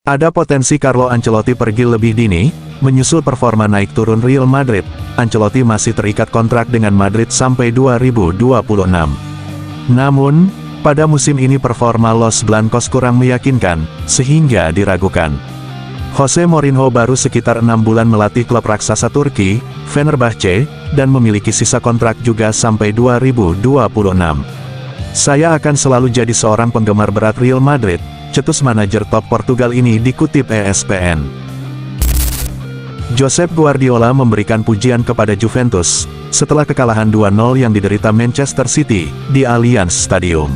Ada potensi Carlo Ancelotti pergi lebih dini, menyusul performa naik turun Real Madrid. Ancelotti masih terikat kontrak dengan Madrid sampai 2026. Namun, pada musim ini performa Los Blancos kurang meyakinkan, sehingga diragukan. Jose Mourinho baru sekitar 6 bulan melatih klub raksasa Turki, Fenerbahce, dan memiliki sisa kontrak juga sampai 2026. Saya akan selalu jadi seorang penggemar berat Real Madrid, cetus manajer top Portugal ini dikutip ESPN. Josep Guardiola memberikan pujian kepada Juventus, setelah kekalahan 2-0 yang diderita Manchester City, di Allianz Stadium.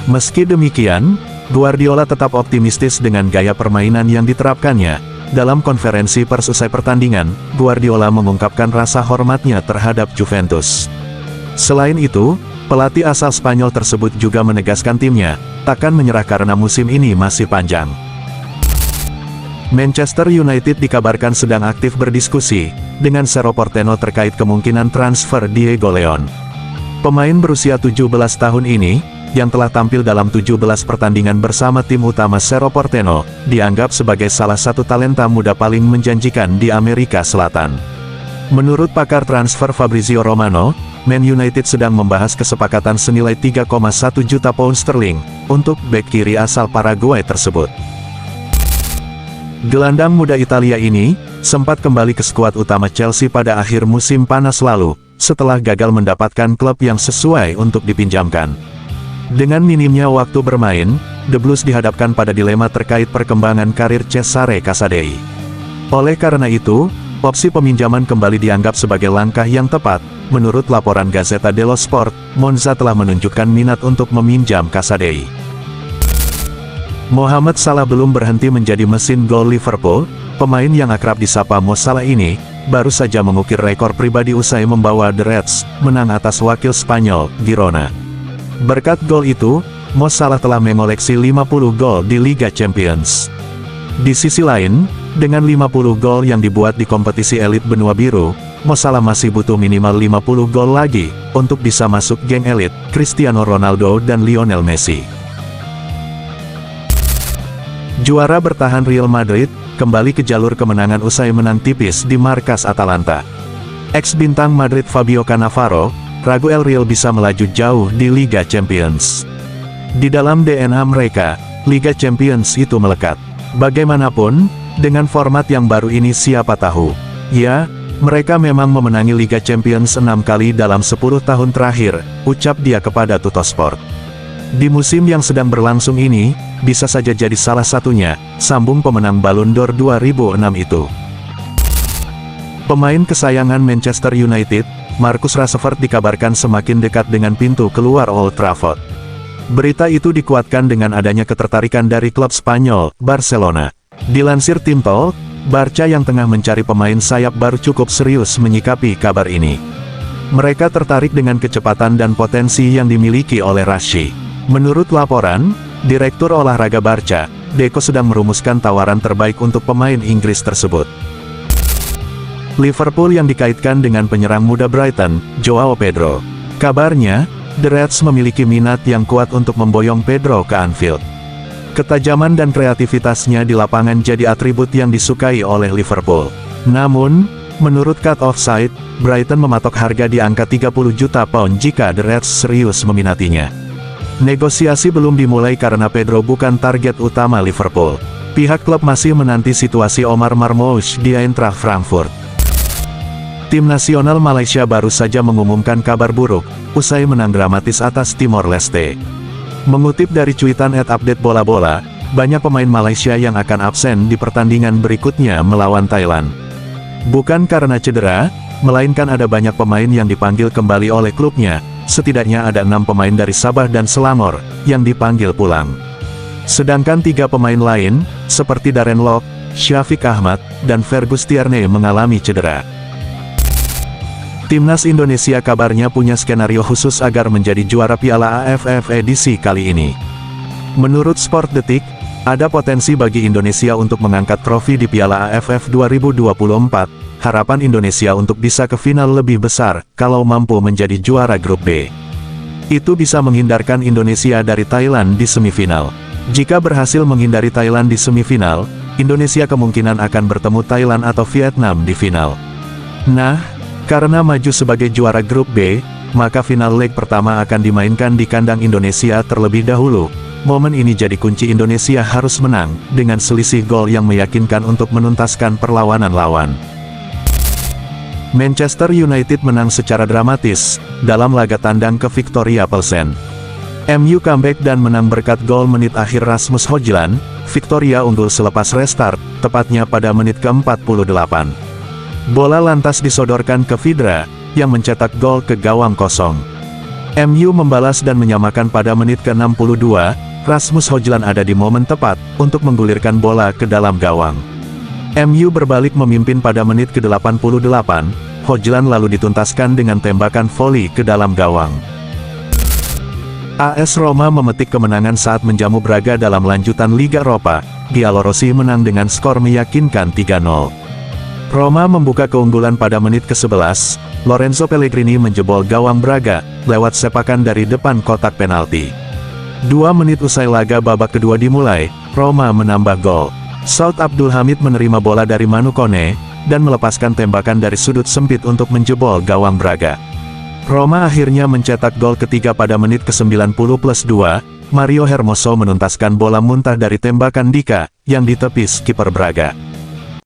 Meski demikian, Guardiola tetap optimistis dengan gaya permainan yang diterapkannya. Dalam konferensi pers usai pertandingan, Guardiola mengungkapkan rasa hormatnya terhadap Juventus. Selain itu, pelatih asal Spanyol tersebut juga menegaskan timnya takkan menyerah karena musim ini masih panjang. Manchester United dikabarkan sedang aktif berdiskusi dengan Cerro Porteño terkait kemungkinan transfer Diego Leon. Pemain berusia 17 tahun ini, yang telah tampil dalam 17 pertandingan bersama tim utama Cerro Porteño, dianggap sebagai salah satu talenta muda paling menjanjikan di Amerika Selatan. Menurut pakar transfer Fabrizio Romano, Man United sedang membahas kesepakatan senilai 3,1 juta pound sterling untuk bek kiri asal Paraguay tersebut. Gelandang muda Italia ini sempat kembali ke skuad utama Chelsea pada akhir musim panas lalu, setelah gagal mendapatkan klub yang sesuai untuk dipinjamkan. Dengan minimnya waktu bermain, The Blues dihadapkan pada dilema terkait perkembangan karir Cesare Casadei. Oleh karena itu, opsi peminjaman kembali dianggap sebagai langkah yang tepat. Menurut laporan Gazzetta dello Sport, Monza telah menunjukkan minat untuk meminjam Casadei. Mohamed Salah belum berhenti menjadi mesin gol Liverpool. Pemain yang akrab disapa Mo Salah ini, baru saja mengukir rekor pribadi usai membawa The Reds menang atas wakil Spanyol, Girona. Berkat gol itu, Mo Salah telah mengoleksi 50 gol di Liga Champions. Di sisi lain, dengan 50 gol yang dibuat di kompetisi elit benua biru, Mo Salah masih butuh minimal 50 gol lagi untuk bisa masuk geng elit Cristiano Ronaldo dan Lionel Messi. Juara bertahan Real Madrid kembali ke jalur kemenangan usai menang tipis di markas Atalanta. Ex-bintang Madrid Fabio Cannavaro ragu El Real bisa melaju jauh di Liga Champions. Di dalam DNA mereka, Liga Champions itu melekat. Bagaimanapun, dengan format yang baru ini siapa tahu. Ya, mereka memang memenangi Liga Champions 6 kali dalam 10 tahun terakhir, ucap dia kepada Tuttosport. Di musim yang sedang berlangsung ini, bisa saja jadi salah satunya, sambung pemenang Ballon d'Or 2006 itu. Pemain kesayangan Manchester United, Marcus Rashford dikabarkan semakin dekat dengan pintu keluar Old Trafford. Berita itu dikuatkan dengan adanya ketertarikan dari klub Spanyol, Barcelona. Dilansir Tim Talk, Barca yang tengah mencari pemain sayap baru cukup serius menyikapi kabar ini. Mereka tertarik dengan kecepatan dan potensi yang dimiliki oleh Rashid. Menurut laporan, Direktur Olahraga Barca, Deco sedang merumuskan tawaran terbaik untuk pemain Inggris tersebut. Liverpool yang dikaitkan dengan penyerang muda Brighton, Joao Pedro. Kabarnya, The Reds memiliki minat yang kuat untuk memboyong Pedro ke Anfield. Ketajaman dan kreativitasnya di lapangan jadi atribut yang disukai oleh Liverpool. Namun, menurut Cut Offside, Brighton mematok harga di angka 30 juta pound jika The Reds serius meminatinya. Negosiasi belum dimulai karena Pedro bukan target utama Liverpool. Pihak klub masih menanti situasi Omar Marmoush di Eintracht Frankfurt. Tim nasional Malaysia baru saja mengumumkan kabar buruk, usai menang dramatis atas Timor Leste. Mengutip dari cuitan @updatebola-bola, banyak pemain Malaysia yang akan absen di pertandingan berikutnya melawan Thailand. Bukan karena cedera, melainkan ada banyak pemain yang dipanggil kembali oleh klubnya. Setidaknya ada 6 pemain dari Sabah dan Selangor yang dipanggil pulang. Sedangkan 3 pemain lain, seperti Darren Lock, Syafiq Ahmad, dan Fergus Tierney mengalami cedera. Timnas Indonesia kabarnya punya skenario khusus agar menjadi juara Piala AFF edisi kali ini. Menurut Sport Detik, ada potensi bagi Indonesia untuk mengangkat trofi di Piala AFF 2024. Harapan Indonesia untuk bisa ke final lebih besar kalau mampu menjadi juara grup B. Itu bisa menghindarkan Indonesia dari Thailand di semifinal. Jika berhasil menghindari Thailand di semifinal, Indonesia kemungkinan akan bertemu Thailand atau Vietnam di final. Nah, karena maju sebagai juara grup B, maka final leg pertama akan dimainkan di kandang Indonesia terlebih dahulu. Momen ini jadi kunci Indonesia harus menang, dengan selisih gol yang meyakinkan untuk menuntaskan perlawanan lawan. Manchester United menang secara dramatis, dalam laga tandang ke Victoria Pilsen. MU comeback dan menang berkat gol menit akhir Rasmus Højlund. Victoria unggul selepas restart, tepatnya pada menit ke-48. Bola lantas disodorkan ke Vydra, yang mencetak gol ke gawang kosong. MU membalas dan menyamakan pada menit ke-62, Rasmus Højlund ada di momen tepat, untuk menggulirkan bola ke dalam gawang. MU berbalik memimpin pada menit ke-88, Højlund lalu dituntaskan dengan tembakan voli ke dalam gawang. AS Roma memetik kemenangan saat menjamu Braga dalam lanjutan Liga Eropa. Giallorossi menang dengan skor meyakinkan 3-0. Roma membuka keunggulan pada menit ke-11, Lorenzo Pellegrini menjebol gawang Braga, lewat sepakan dari depan kotak penalti. 2 menit usai laga babak kedua dimulai, Roma menambah gol. Saud Abdul Hamid menerima bola dari Manu Kone, dan melepaskan tembakan dari sudut sempit untuk menjebol gawang Braga. Roma akhirnya mencetak gol ketiga pada menit ke-90+2, Mario Hermoso menuntaskan bola muntah dari tembakan Dika, yang ditepis kiper Braga.